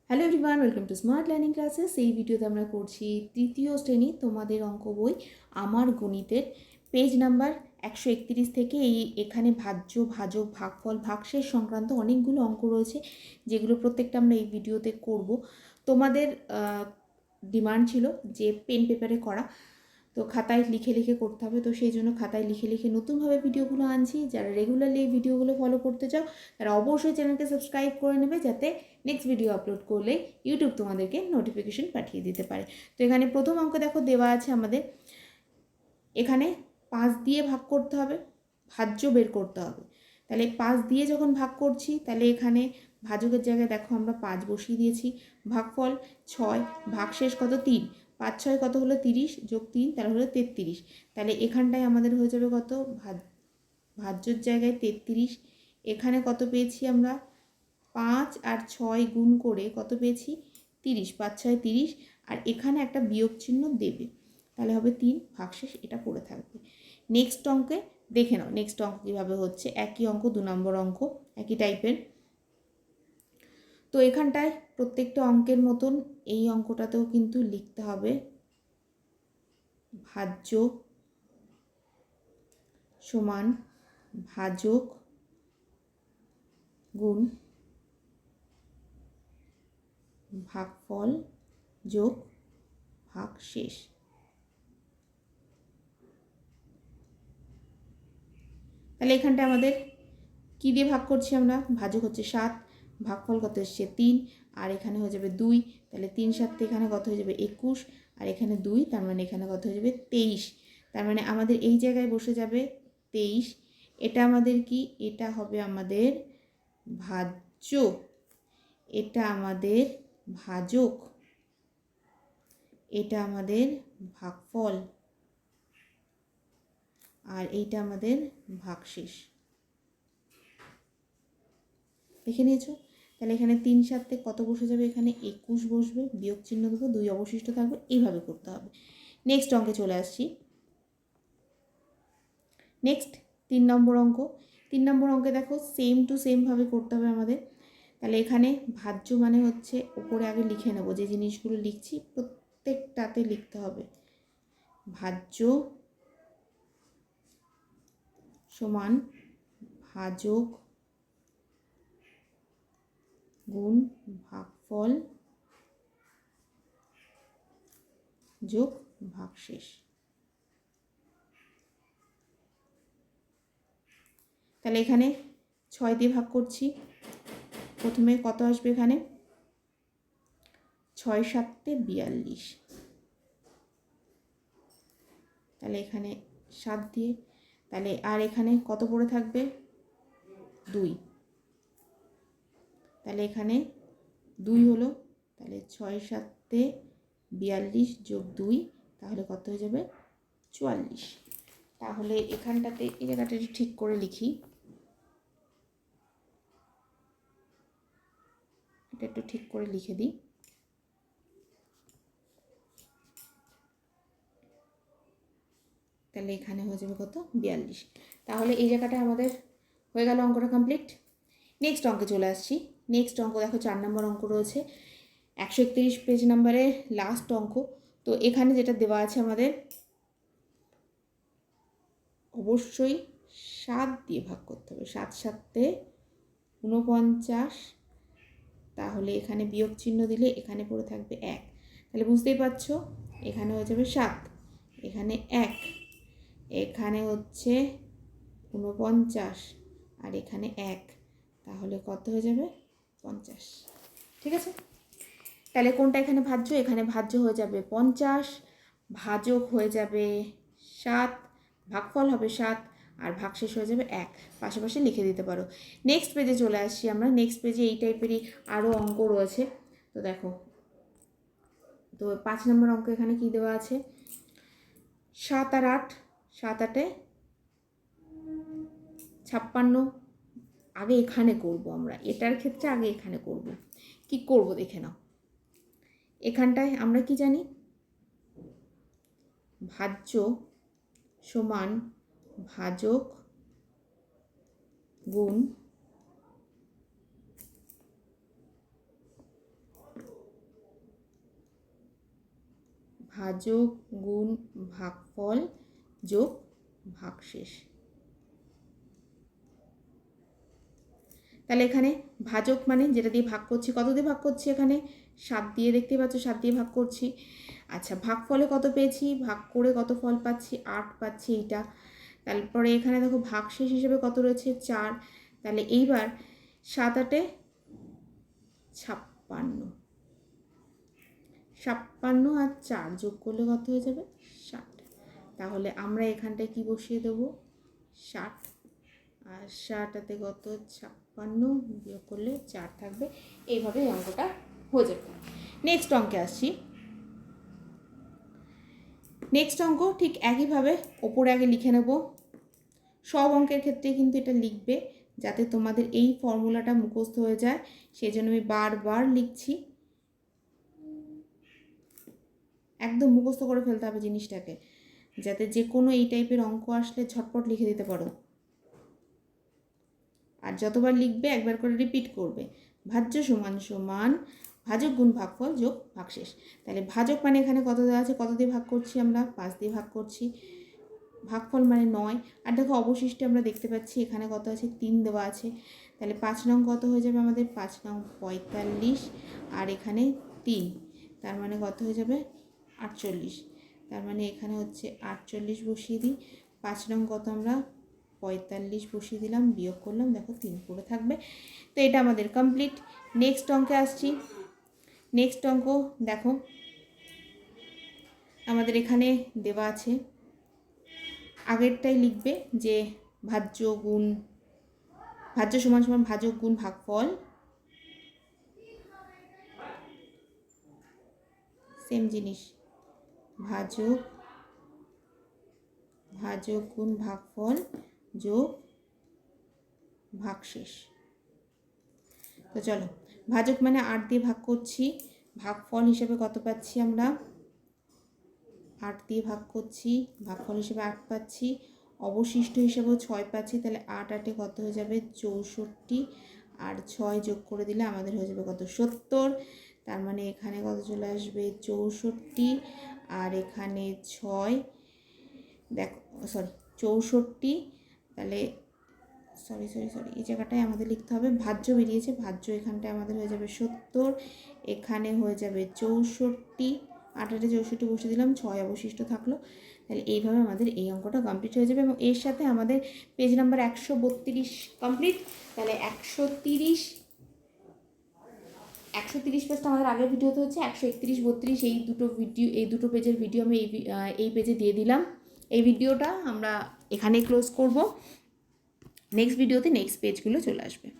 Hello everyone, welcome to smart learning classes. এই ভিডিওতে আমরা করছি তৃতীয় শ্রেণী তোমাদের অঙ্ক বই আমার গণিতের পেজ নাম্বার 131 থেকে এখানে ভাজ্য, ভাজক, ভাগফল, ভাগশেষ সংক্রান্ত অনেকগুলো অঙ্ক রয়েছে, যেগুলো প্রত্যেকটা আমরা এই ভিডিওতে করব। তোমাদের ডিমান্ড ছিল যে পেন পেপারে করা, তো খাতায় লিখে লিখে করতে হবে, তো সেই জন্য খাতায় লিখে লিখে নতুনভাবে ভিডিওগুলো আনছি। যারা রেগুলারলি এই ভিডিওগুলো ফলো করতে চাও তারা অবশ্যই চ্যানেলকে সাবস্ক্রাইব করে নেবে, যাতে নেক্সট ভিডিও আপলোড করলে ইউটিউব তোমাদেরকে নোটিফিকেশন পাঠিয়ে দিতে পারে। তো এখানে প্রথম অঙ্ক দেখো দেওয়া আছে আমাদের, এখানে 5 দিয়ে ভাগ করতে হবে, ভাজ্য বের করতে হবে। তাহলে 5 দিয়ে যখন ভাগ করছি, তাহলে এখানে ভাজকের জায়গায় দেখো আমরা 5 বসিয়ে দিয়েছি। ভাগফল 6, ভাগশেষ কত 3, 5 6 কত হলো 30, যোগ 3 তাহলে হলো 33। তাহলে এখানটায় আমাদের হয়ে যাবে কত, ভাজ্যর জায়গায় 33। এখানে কত পেয়েছি আমরা, 5 আর 6 গুণ করে কত পেয়েছি 30, 5 6 30, আর এখানে একটা বিয়োগ চিহ্ন দেবে, তাহলে হবে 3, ভাগশেষ এটা পড়ে থাকবে। নেক্সট অঙ্কে দেখে নাও নেক্সট অঙ্ক কীভাবে হচ্ছে, একই অঙ্ক 2 নম্বর অঙ্ক, একই টাইপের। তো এখানটায় প্রত্যেকটা অঙ্কের মতন এই অঙ্কটাতেও কিন্তু লিখতে হবে ভাজ্য সমান ভাজক গুণ ভাগফল যোগ ভাগশেষ। তাহলে এখানটা আমাদের কী দিয়ে ভাগ করছি আমরা, ভাজক হচ্ছে 7, ভাগফল কত এসছে 3, আর এখানে হয়ে যাবে 2, তাহলে 3 7 এখানে কত হয়ে যাবে 21, আর এখানে 2, তার মানে এখানে কত হয়ে যাবে 23। তার মানে আমাদের এই জায়গায় বসে যাবে 23। এটা আমাদের কি, এটা হবে আমাদের ভাজ্য, এটা আমাদের ভাজক, এটা আমাদের ভাগফল, আর এইটা আমাদের ভাগশেষ। দেখে নিয়েছো? তাহলে এখানে 3 7 কত বসে যাবে, এখানে 21 বসবে, বিয়োগ চিহ্ন দেবো, 2 অবশিষ্ট থাকবে, এইভাবে করতে হবে। নেক্সট অঙ্কে চলে আসছি। নেক্সট 3 নম্বর অঙ্ক। 3 নম্বর অঙ্কে দেখো সেম টু সেমভাবে করতে হবে আমাদের। তাহলে এখানে ভাজ্য মানে হচ্ছে, ওপরে আগে লিখে নেব, যে জিনিসগুলো লিখছি প্রত্যেকটাতে লিখতে হবে ভাজ্য সমান ভাজক গুণ ভাগফল যোগ ভাগশেষ। তাহলে এখানে 6 দিয়ে ভাগ করছি, প্রথমে কত আসবে, এখানে 6 7 42, তাহলে এখানে 7 দিয়ে, তাহলে আর এখানে কত পড়ে থাকবে 2, তাহলে এখানে 2 হলো, তাহলে 6 7 42 যোগ 2, তাহলে কত হয়ে যাবে 44। তাহলে এখানটাতে এই জায়গাটা ঠিক করে লিখি, এটা একটু ঠিক করে লিখে দিই। তাহলে এখানে হয়ে যাবে কত 42। তাহলে এই জায়গাটা আমাদের হয়ে গেল, অঙ্কটা কমপ্লিট। নেক্সট অঙ্কে চলে আসছি। নেক্সট অঙ্ক দেখো 4 নম্বর অঙ্ক রয়েছে, 131 পেজ নাম্বারের লাস্ট অঙ্ক। তো এখানে যেটা দেওয়া আছে আমাদের, অবশ্যই 7 দিয়ে ভাগ করতে হবে, 7 7 49, তাহলে এখানে বিয়োগ চিহ্ন দিলে এখানে পড়ে থাকবে 1, তাহলে বুঝতেই পারছো এখানে হয়ে যাবে 7, এখানে 1, এখানে হচ্ছে 49, আর এখানে 1, তাহলে কত হয়ে যাবে 50। ঠিক আছে? তাহলে কোনটা এখানে ভাজ্য, এখানে ভাজ্য হয়ে যাবে 50, ভাজক হয়ে যাবে 7, ভাগফল হবে 7, আর ভাগশেষ হয়ে যাবে 1, পাশাপাশি লিখে দিতে পারো। নেক্সট পেজে চলে আসছি আমরা। নেক্সট পেজে এই টাইপেরই আরও অঙ্ক রয়েছে। তো দেখো, তো 5 নম্বর অঙ্ক এখানে কি দেওয়া আছে, 7 আর 8, 7 8 56, আগে এখানে করব আমরা, এটার ক্ষেত্রে আগে এখানে করব। কি করব দেখে নাও। এখানটায় আমরা কি জানি, ভাজ্য সমান ভাজক গুণ ভাজক গুণ ভাগফল যোগ ভাগশেষ। তাহলে এখানে ভাজক মানে যেটা দিয়ে ভাগ করছি, কত দিয়ে ভাগ করছি, এখানে 7 দিয়ে, দেখতে পাচ্ছ 7 দিয়ে ভাগ করছি। আচ্ছা, ভাগফলে কত পেয়েছি, ভাগ করে কত ফল পাচ্ছি, 8 পাচ্ছি এইটা। তারপরে এখানে দেখো ভাগশেষ হিসেবে কত রয়েছে, 4। তাহলে এইবার 7 8 56, 56 আর 4 যোগ করলে কত হয়ে যাবে, 60। তাহলে আমরা এখানটায় কি বসিয়ে দেবো, 60, আর 60 কত, 56 বিয়োগ করলে 4 থাকবে। এইভাবে অঙ্কটা হয়ে যাবে। নেক্সট অঙ্কে আসছি। নেক্সট অঙ্ক ঠিক একইভাবে ওপরে আগে লিখে নেব। সব অঙ্কের ক্ষেত্রে কিন্তু এটা লিখবে যাতে তোমাদের এই ফর্মুলাটা মুখস্থ হয়ে যায়, সেই জন্য আমি বারবার লিখছি। একদম মুখস্থ করে ফেলতে হবে জিনিসটাকে, যাতে যে কোনো এই টাইপের অঙ্ক আসলে ঝটপট লিখে দিতে পারো। আর যতবার লিখবে একবার করে রিপিট করবে। ভাজ্য সমান সমান ভাজক গুণ ভাগফল যোগ ভাগশেষ। তাহলে ভাজক মানে এখানে কত দেওয়া আছে, কত দিয়ে ভাগ করছি আমরা, 5 দিয়ে ভাগ করছি। ভাগফল মানে 9। আর দেখো অবশিষ্টে আমরা দেখতে পাচ্ছি এখানে কত আছে, 3 দেওয়া আছে। তাহলে 5 নং কত হয়ে যাবে আমাদের, 5 নং 45, আর এখানে 3, তার মানে কত হয়ে যাবে, 48। তার মানে এখানে হচ্ছে 48 বসিয়ে দিই। 5 নং কত, আমরা 45 বসিয়ে দিলাম, বিয়োগ করলাম, দেখো 3 পড়ে থাকবে। তো এটা আমাদের কমপ্লিট। নেক্সট অঙ্কে আসছি। নেক্সট অঙ্ক দেখো আমাদের এখানে দেওয়া আছে, আগেরটাই লিখবে যে ভাজ্য সমান সমান ভাজক গুণ ভাগফল, সেম জিনিস, ভাজক গুণ ভাগফল যোগ ভাগশেষ। তো চলো, ভাজক মানে 8 দিয়ে ভাগ করছি, ভাগফল হিসেবে কত পাচ্ছি আমরা, 8 দিয়ে ভাগ করছি, ভাগফল হিসেবে 8 পাচ্ছি, অবশিষ্ট হিসেবেও 6 পাচ্ছি। তাহলে 8 8 কত হয়ে যাবে, 64, আর 6 যোগ করে দিলে আমাদের হয়ে যাবে কত, 70। তার মানে এখানে কত চলে আসবে, 64, আর এখানে 6, দেখো সরি 64। তাহলে সরি এই জায়গাটায় আমাদের লিখতে হবে ভাজ্য বেরিয়েছে, ভাজ্য এখানটায় আমাদের হয়ে যাবে 70, এখানে হয়ে যাবে 64, 8 8 64 বসে দিলাম, 6 অবশিষ্ট থাকলো। তাহলে এইভাবে আমাদের এই অঙ্কটা কমপ্লিট হয়ে যাবে, এবং এর সাথে আমাদের পেজ নাম্বার 132 কমপ্লিট। তাহলে 130 পেজটা আমাদের আগের ভিডিওতে হচ্ছে, 131 32 এই দুটো পেজের ভিডিও আমি এই পেজে দিয়ে দিলাম। এই ভিডিওটা আমরা এখানেই ক্লোজ করব। নেক্সট ভিডিওতে নেক্সট পেজগুলো চলে আসবে।